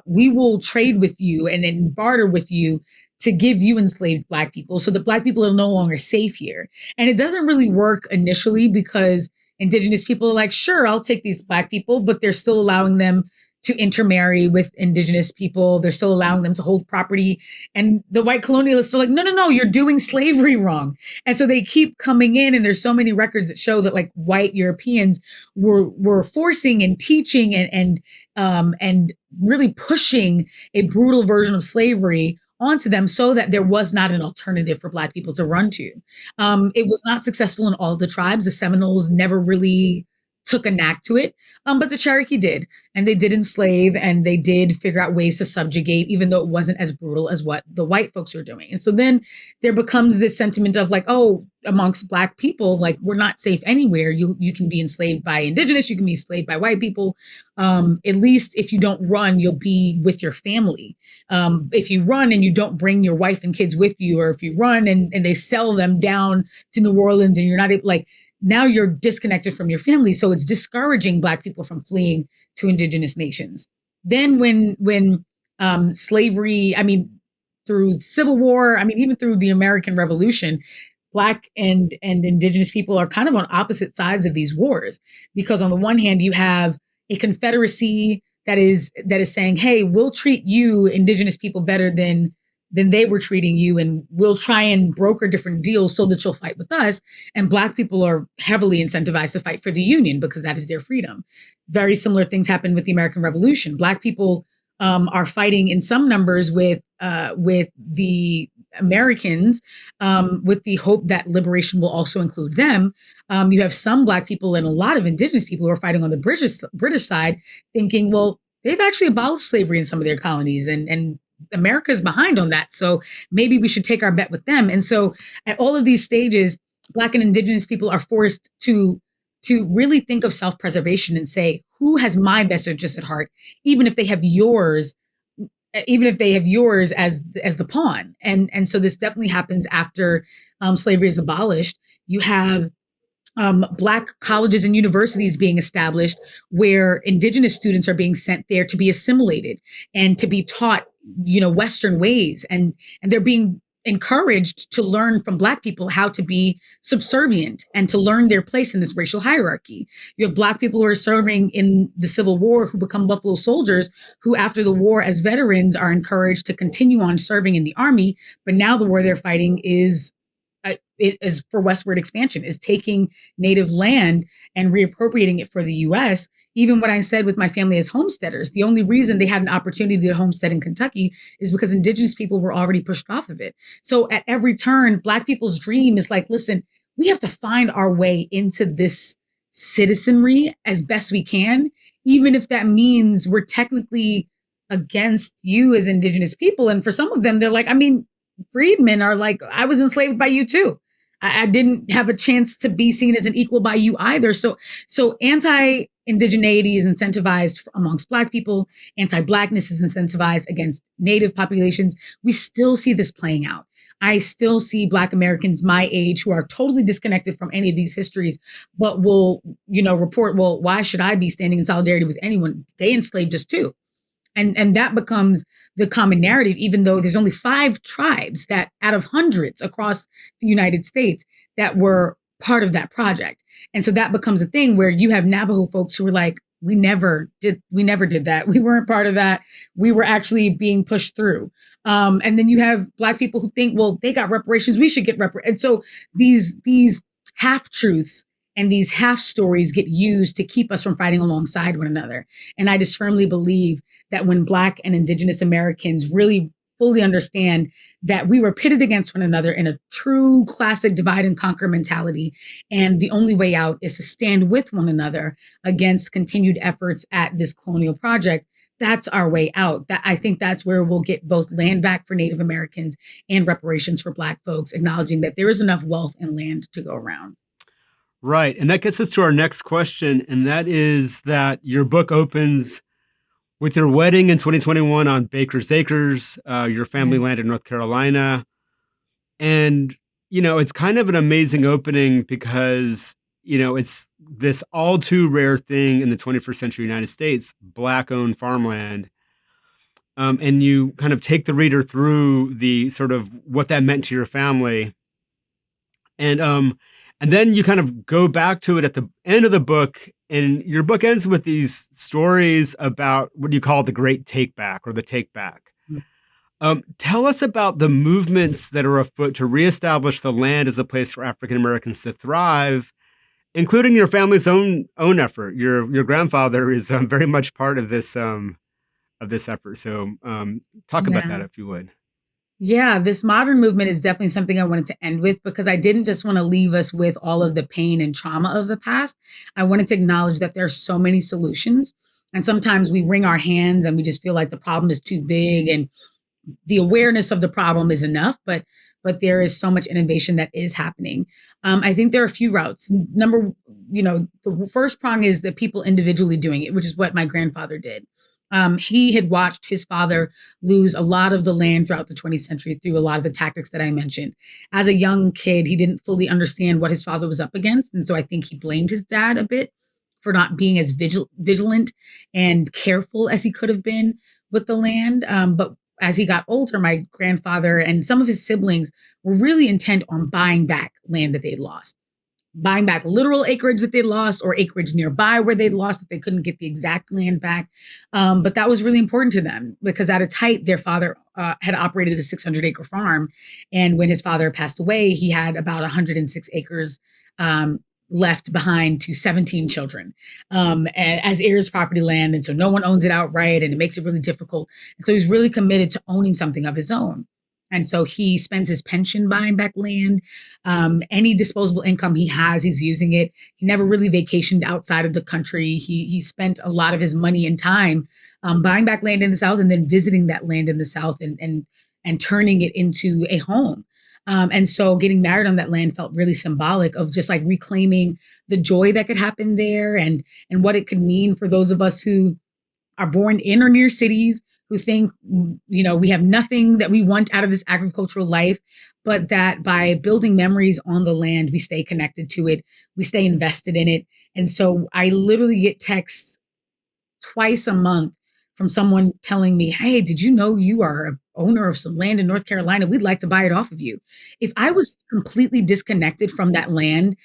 we will trade with you and then barter with you to give you enslaved Black people so that Black people are no longer safe here. And it doesn't really work initially because indigenous people are like, sure, I'll take these Black people, but they're still allowing them to intermarry with indigenous people. They're still allowing them to hold property. And the white colonialists are like, no, you're doing slavery wrong. And so they keep coming in. And there's so many records that show that like white Europeans were forcing and teaching and really pushing a brutal version of slavery onto them so that there was not an alternative for Black people to run to. It was not successful in all the tribes. The Seminoles never really took a knack to it, but the Cherokee did, and they did enslave, and they did figure out ways to subjugate, even though it wasn't as brutal as what the white folks were doing. And so then there becomes this sentiment of like, oh, amongst Black people, like we're not safe anywhere. You can be enslaved by indigenous, you can be enslaved by white people. At least if you don't run, you'll be with your family. If you run and you don't bring your wife and kids with you, or if you run and they sell them down to New Orleans and you're not like, now you're disconnected from your family. So it's discouraging Black people from fleeing to indigenous nations. Then when slavery, through Civil War, even through the American Revolution, Black and indigenous people are kind of on opposite sides of these wars. Because on the one hand, you have a confederacy that is saying, hey, we'll treat you indigenous people better than they were treating you, and we'll try and broker different deals so that you'll fight with us. And Black people are heavily incentivized to fight for the Union because that is their freedom. Very similar things happened with the American Revolution. Black people are fighting in some numbers with the Americans with the hope that liberation will also include them. You have some Black people and a lot of indigenous people who are fighting on the British side, thinking, well, they've actually abolished slavery in some of their colonies, and America's behind on that. So maybe we should take our bet with them. And so at all of these stages, Black and indigenous people are forced to really think of self-preservation and say, who has my best interest at heart, even if they have yours as the pawn. And so this definitely happens after slavery is abolished. You have Black colleges and universities being established where indigenous students are being sent there to be assimilated and to be taught, Western ways. And they're being encouraged to learn from Black people how to be subservient and to learn their place in this racial hierarchy. You have Black people who are serving in the Civil War who become Buffalo Soldiers, who after the war as veterans are encouraged to continue on serving in the army. But now the war they're fighting is for westward expansion, is taking native land and reappropriating it for the U.S. Even what I said with my family as homesteaders, the only reason they had an opportunity to homestead in Kentucky is because indigenous people were already pushed off of it. So at every turn, Black people's dream is like, listen, we have to find our way into this citizenry as best we can, even if that means we're technically against you as indigenous people. And for some of them, they're like, I mean, freedmen are like, I was enslaved by you too. I didn't have a chance to be seen as an equal by you either. So anti-indigeneity is incentivized amongst Black people. Anti-Blackness is incentivized against Native populations. We still see this playing out. I still see Black Americans my age who are totally disconnected from any of these histories, but will, report, well, why should I be standing in solidarity with anyone? They enslaved us too. And that becomes the common narrative, even though there's only 5 tribes that out of hundreds across the United States that were part of that project. And so that becomes a thing where you have Navajo folks who were like, we never did that. We weren't part of that. We were actually being pushed through. And then you have Black people who think, well, they got reparations, we should get reparations. And so these half truths and these half stories get used to keep us from fighting alongside one another. And I just firmly believe that when Black and Indigenous Americans really fully understand that we were pitted against one another in a true classic divide and conquer mentality, and the only way out is to stand with one another against continued efforts at this colonial project, that's our way out. I think that's where we'll get both land back for Native Americans and reparations for Black folks, acknowledging that there is enough wealth and land to go around. Right. And that gets us to our next question. And that is that your book opens with your wedding in 2021 on Baker's Acres, your family land in North Carolina. And, it's kind of an amazing opening because, it's this all too rare thing in the 21st century United States, Black-owned farmland. And you kind of take the reader through the sort of what that meant to your family. And then you kind of go back to it at the end of the book, and your book ends with these stories about what you call the Great Take Back or the Take Back. Tell us about the movements that are afoot to reestablish the land as a place for African Americans to thrive, including your family's own effort. Your grandfather is very much part of this effort. So talk about that if you would. Yeah, this modern movement is definitely something I wanted to end with because I didn't just want to leave us with all of the pain and trauma of the past. I wanted to acknowledge that there are so many solutions. And sometimes we wring our hands and we just feel like the problem is too big and the awareness of the problem is enough, but there is so much innovation that is happening. I think there are a few routes. The first prong is the people individually doing it, which is what my grandfather did. He had watched his father lose a lot of the land throughout the 20th century through a lot of the tactics that I mentioned. As a young kid, he didn't fully understand what his father was up against. And so I think he blamed his dad a bit for not being as vigilant and careful as he could have been with the land. But as he got older, my grandfather and some of his siblings were really intent on buying back land that they'd lost. Buying back literal acreage that they lost or acreage nearby where they'd lost that they couldn't get the exact land back. But that was really important to them because at its height, their father had operated a 600-acre farm. And when his father passed away, he had about 106 acres left behind to 17 children as heirs property land. And so no one owns it outright and it makes it really difficult. And so he's really committed to owning something of his own. And so he spends his pension buying back land. Any disposable income he has, he's using it. He never really vacationed outside of the country. He spent a lot of his money and time buying back land in the South and then visiting that land in the South and turning it into a home. And so getting married on that land felt really symbolic of just like reclaiming the joy that could happen there and what it could mean for those of us who are born in or near cities, who think, we have nothing that we want out of this agricultural life, but that by building memories on the land, we stay connected to it, we stay invested in it. And so I literally get texts twice a month from someone telling me, hey, did you know you are an owner of some land in North Carolina? We'd like to buy it off of you. If I was completely disconnected from that land,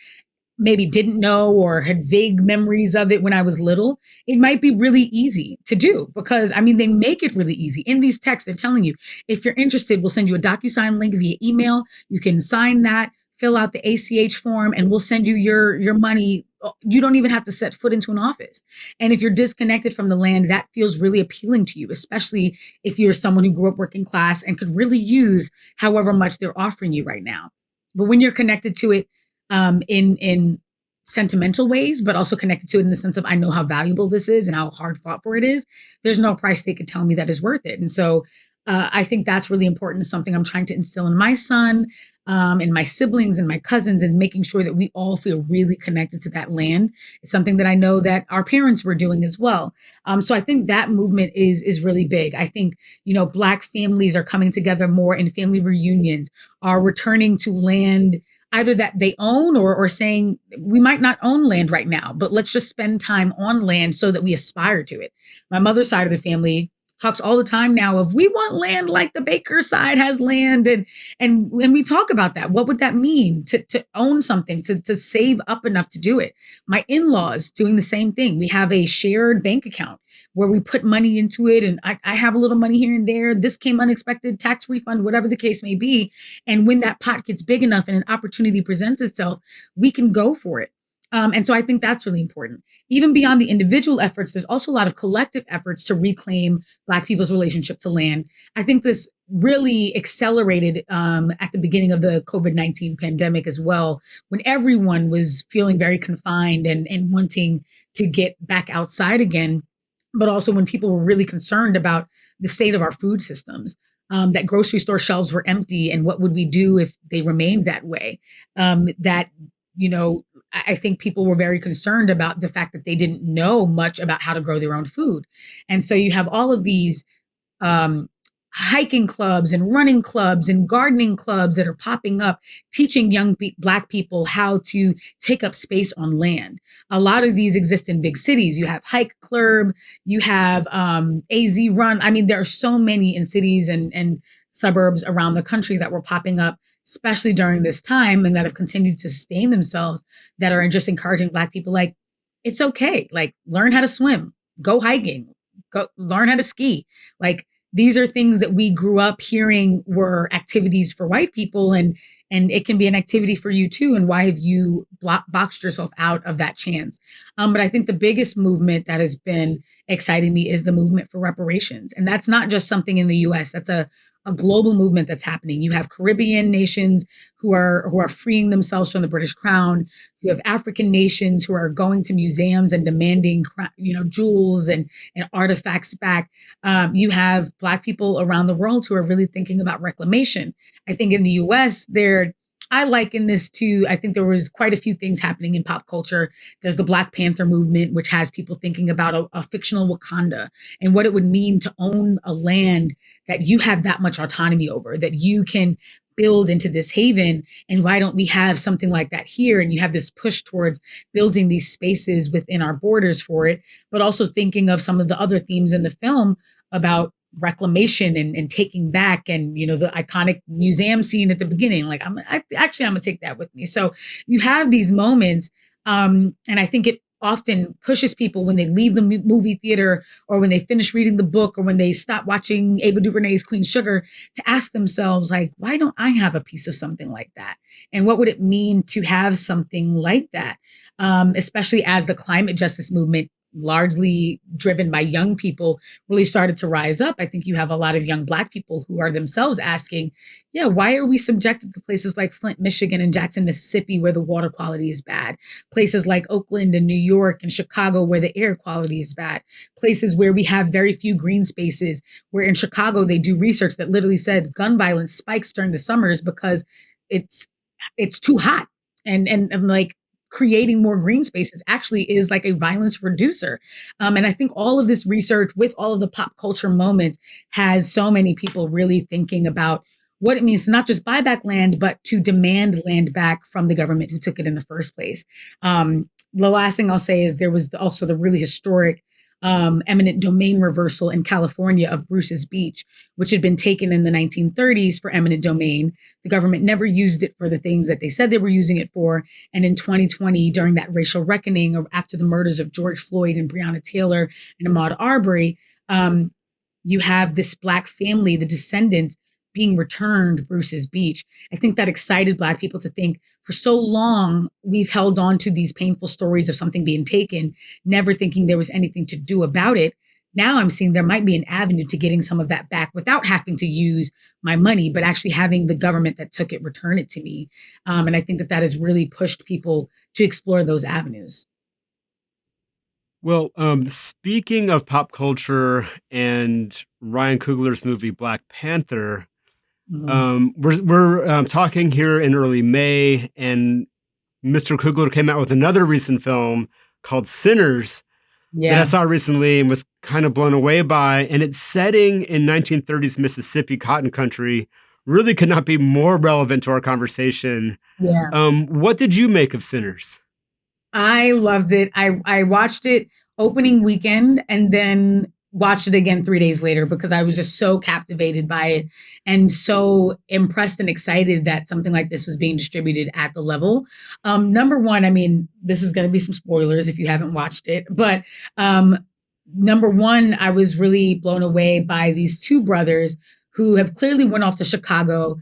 maybe didn't know or had vague memories of it when I was little, it might be really easy to do because, they make it really easy. In these texts, they're telling you, if you're interested, we'll send you a DocuSign link via email. You can sign that, fill out the ACH form, and we'll send you your money. You don't even have to set foot into an office. And if you're disconnected from the land, that feels really appealing to you, especially if you're someone who grew up working class and could really use however much they're offering you right now. But when you're connected to it, in sentimental ways, but also connected to it in the sense of I know how valuable this is and how hard fought for it is. There's no price they could tell me that is worth it. And so I think that's really important. Something I'm trying to instill in my son, and my siblings and my cousins, is making sure that we all feel really connected to that land. It's something that I know that our parents were doing as well. So I think that movement is really big. I think, Black families are coming together more in family reunions, are returning to land either that they own, or saying we might not own land right now, but let's just spend time on land so that we aspire to it. My mother's side of the family talks all the time now of we want land like the Baker side has land. And when we talk about that, what would that mean to own something, to save up enough to do it? My in-laws doing the same thing. We have a shared bank account where we put money into it. And I have a little money here and there. This came unexpected, tax refund, whatever the case may be. And when that pot gets big enough and an opportunity presents itself, we can go for it. And so I think that's really important. Even beyond the individual efforts, there's also a lot of collective efforts to reclaim Black people's relationship to land. I think this really accelerated at the beginning of the COVID-19 pandemic as well, when everyone was feeling very confined and wanting to get back outside again, but also when people were really concerned about the state of our food systems. That grocery store shelves were empty, and what would we do if they remained that way? I think people were very concerned about the fact that they didn't know much about how to grow their own food. And so you have all of these hiking clubs and running clubs and gardening clubs that are popping up, teaching young Black people how to take up space on land. A lot of these exist in big cities. You have Hike Club, you have AZ Run. I mean, there are so many in cities and suburbs around the country that were popping up, especially during this time, and that have continued to sustain themselves, that are just encouraging Black people, like, it's okay, like, learn how to swim, go hiking, go learn how to ski. Like, these are things that we grew up hearing were activities for white people, and it can be an activity for you too. And why have you boxed yourself out of that chance? But I think the biggest movement that has been exciting me is the movement for reparations. And that's not just something in the US, that's a global movement that's happening. You have Caribbean nations who are freeing themselves from the British Crown. You have African nations who are going to museums and demanding, jewels and artifacts back. You have Black people around the world who are really thinking about reclamation. I think in the US, I liken this to, I think there was quite a few things happening in pop culture. There's the Black Panther movement, which has people thinking about a fictional Wakanda and what it would mean to own a land that you have that much autonomy over, that you can build into this haven. And why don't we have something like that here? And you have this push towards building these spaces within our borders for it, but also thinking of some of the other themes in the film about reclamation and taking back, and the iconic museum scene at the beginning. Like, I'm gonna take that with me. So you have these moments, and I think it often pushes people when they leave the movie theater, or when they finish reading the book, or when they stop watching Ava DuVernay's Queen Sugar, to ask themselves, like, why don't I have a piece of something like that? And what would it mean to have something like that? Especially as the climate justice movement, largely driven by young people, really started to rise up. I think you have a lot of young Black people who are themselves asking, why are we subjected to places like Flint, Michigan and Jackson, Mississippi, where the water quality is bad? Places like Oakland and New York and Chicago, where the air quality is bad. Places where we have very few green spaces, where in Chicago, they do research that literally said gun violence spikes during the summers because it's too hot. And I'm like, creating more green spaces actually is like a violence reducer. And I think all of this research with all of the pop culture moments has so many people really thinking about what it means to not just buy back land, but to demand land back from the government who took it in the first place. The last thing I'll say is there was also the really historic eminent domain reversal in California of Bruce's Beach, which had been taken in the 1930s for eminent domain. The government never used it for the things that they said they were using it for. And in 2020, during that racial reckoning, or after the murders of George Floyd and Breonna Taylor and Ahmaud Arbery, you have this Black family, the descendants, being returned Bruce's Beach. I think that excited Black people to think, for so long, we've held on to these painful stories of something being taken, never thinking there was anything to do about it. now I'm seeing there might be an avenue to getting some of that back without having to use my money, but actually having the government that took it return it to me. And I think that has really pushed people to explore those avenues. Well, speaking of pop culture and Ryan Coogler's movie Black Panther, Mhm. we're talking here in early May, and Mr. Coogler came out with another recent film called Sinners that I Yeah. saw recently and was kind of blown away by. And it's setting in 1930s Mississippi cotton country. Really could not be more relevant to our conversation. Yeah. What did you make of Sinners? I loved it. I watched it opening weekend and then watched it again 3 days later because I was just so captivated by it and so impressed and excited that something like this was being distributed at the level. Number one, I mean, this is going to be some spoilers if you haven't watched it, but number one, I was really blown away by these two brothers who have clearly went off to Chicago,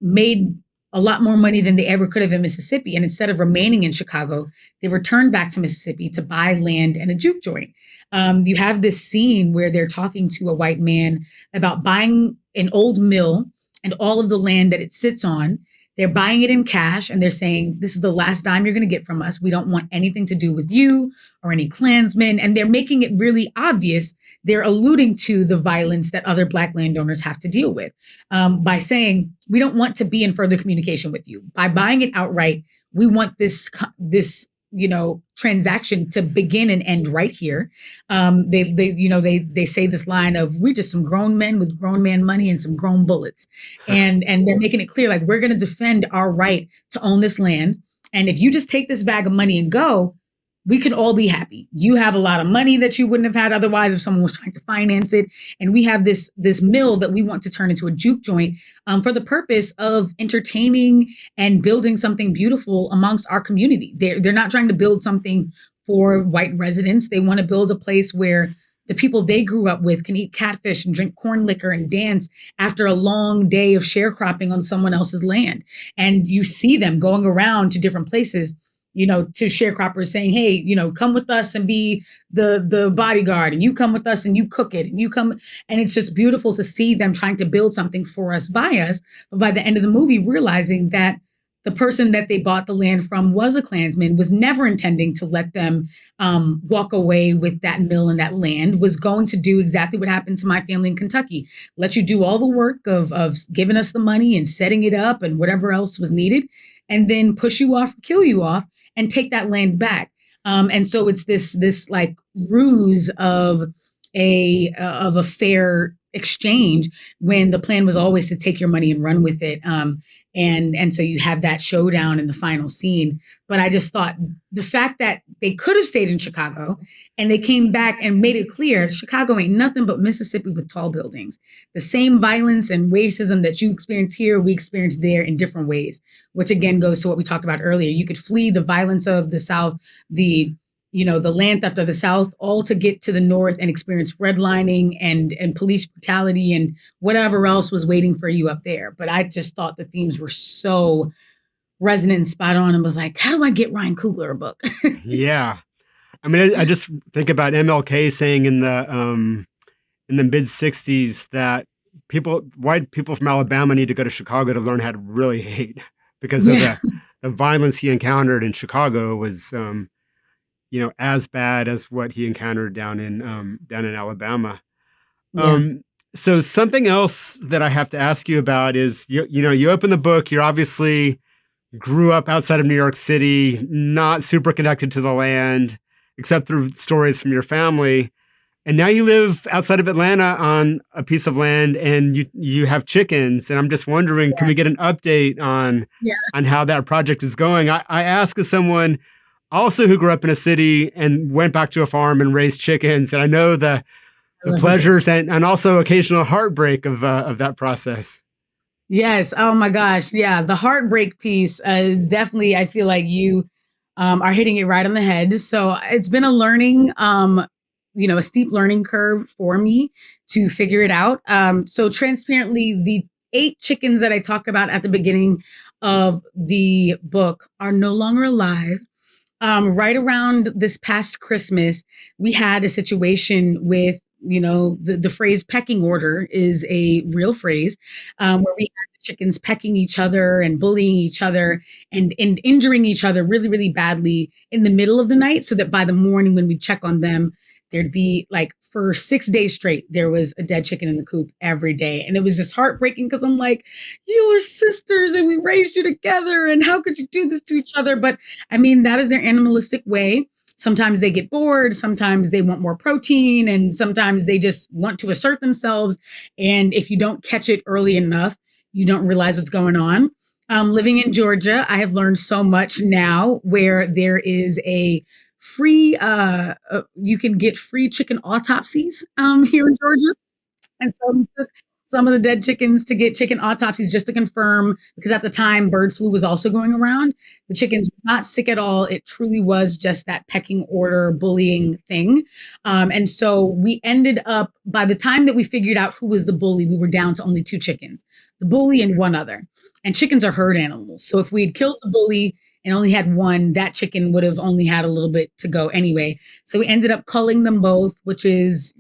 made a lot more money than they ever could have in Mississippi. And instead of remaining in Chicago, they returned back to Mississippi to buy land and a juke joint. You have this scene where they're talking to a white man about buying an old mill and all of the land that it sits on. They're buying it in cash and they're saying, this is the last dime you're going to get from us. We don't want anything to do with you or any Klansmen. And they're making it really obvious. They're alluding to the violence that other Black landowners have to deal with by saying, we don't want to be in further communication with you. By buying it outright, we want this transaction to begin and end right here. They say this line of, we're just some grown men with grown man money and some grown bullets. And they're making it clear, like, we're going to defend our right to own this land. And if you just take this bag of money and go, we can all be happy. You have a lot of money that you wouldn't have had otherwise if someone was trying to finance it. And we have this mill that we want to turn into a juke joint for the purpose of entertaining and building something beautiful amongst our community. They're not trying to build something for white residents. They want to build a place where the people they grew up with can eat catfish and drink corn liquor and dance after a long day of sharecropping on someone else's land. And you see them going around to different places, to sharecroppers saying, hey, come with us and be the bodyguard, and you come with us and you cook it, and you come. And it's just beautiful to see them trying to build something for us, by us. But by the end of the movie, realizing that the person that they bought the land from was a Klansman, was never intending to let them walk away with that mill and that land, was going to do exactly what happened to my family in Kentucky. Let you do all the work of giving us the money and setting it up and whatever else was needed, and then push you off, kill you off, and take that land back. And so it's this like ruse of a fair exchange when the plan was always to take your money and run with it. And so you have that showdown in the final scene. But I just thought the fact that they could have stayed in Chicago and they came back and made it clear Chicago ain't nothing but Mississippi with tall buildings. The same violence and racism that you experience here, we experience there in different ways, which again goes to what we talked about earlier. You could flee the violence of the South, the land theft of the South, all to get to the North and experience redlining and police brutality and whatever else was waiting for you up there. But I just thought the themes were so resonant and spot on, and was like, how do I get Ryan Coogler a book? Yeah. I mean, I just think about MLK saying in the mid 60s that white people from Alabama need to go to Chicago to learn how to really hate, because of the violence he encountered in Chicago was, as bad as what he encountered down in Alabama. Yeah. So something else that I have to ask you about is, you open the book, you're obviously grew up outside of New York City, not super connected to the land, except through stories from your family. And now you live outside of Atlanta on a piece of land, and you have chickens. And I'm just wondering, can we get an update on how that project is going? I ask as someone also who grew up in a city and went back to a farm and raised chickens. And I know the pleasures and also occasional heartbreak of that process. Yes. Oh my gosh. Yeah. The heartbreak piece is definitely, I feel like you are hitting it right on the head. So it's been a learning, a steep learning curve for me to figure it out. So transparently, the 8 chickens that I talk about at the beginning of the book are no longer alive. Right around this past Christmas, we had a situation with, the phrase pecking order is a real phrase, where we had the chickens pecking each other and bullying each other and injuring each other really, really badly in the middle of the night, so that by the morning when we check on them, there'd be like for 6 days straight, there was a dead chicken in the coop every day. And it was just heartbreaking because I'm like, you are sisters and we raised you together. And how could you do this to each other? But I mean, that is their animalistic way. Sometimes they get bored. Sometimes they want more protein. And sometimes they just want to assert themselves. And if you don't catch it early enough, you don't realize what's going on. Living in Georgia, I have learned so much now where there is a free, you can get free chicken autopsies here in Georgia. And so we took some of the dead chickens to get chicken autopsies just to confirm, because at the time bird flu was also going around. The chickens were not sick at all. It truly was just that pecking order bullying thing. And so we ended up, by the time that we figured out who was the bully, we were down to only 2 chickens, the bully and one other. And chickens are herd animals. So if we had killed the bully and only had one, that chicken would have only had a little bit to go anyway. So we ended up culling them both, which is,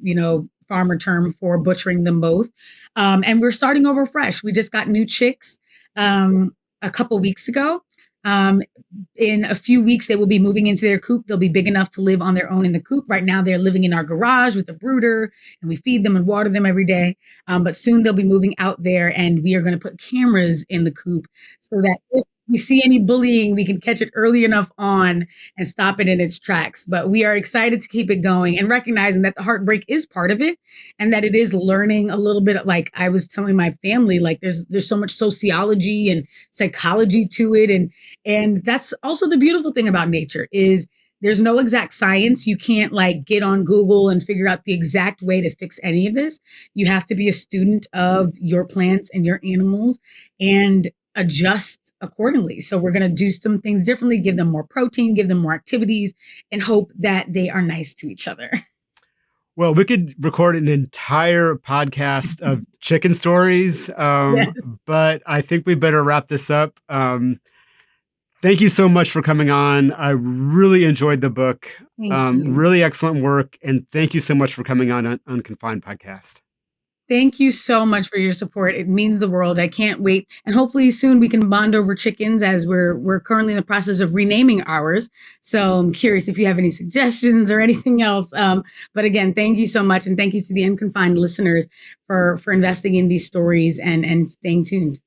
farmer term for butchering them both. And we're starting over fresh. We just got new chicks a couple weeks ago. In a few weeks, they will be moving into their coop. They'll be big enough to live on their own in the coop. Right now, they're living in our garage with a brooder, and we feed them and water them every day. But soon they'll be moving out there, and we are going to put cameras in the coop so that if we see any bullying, we can catch it early enough on and stop it in its tracks. But we are excited to keep it going and recognizing that the heartbreak is part of it, and that it is learning a little bit. Like I was telling my family, like there's so much sociology and psychology to it. And that's also the beautiful thing about nature is there's no exact science. You can't like get on Google and figure out the exact way to fix any of this. You have to be a student of your plants and your animals and adjust accordingly. So we're going to do some things differently, give them more protein, give them more activities, and hope that they are nice to each other. Well, we could record an entire podcast of chicken stories, Yes. but I think we better wrap this up. Thank you so much for coming on. I really enjoyed the book. Thank you. Really excellent work. And thank you so much for coming on Unconfined Podcast. Thank you so much for your support. It means the world. I can't wait. And hopefully soon we can bond over chickens, as we're currently in the process of renaming ours. So I'm curious if you have any suggestions or anything else. But again, thank you so much. And thank you to the Unconfined listeners for investing in these stories and staying tuned.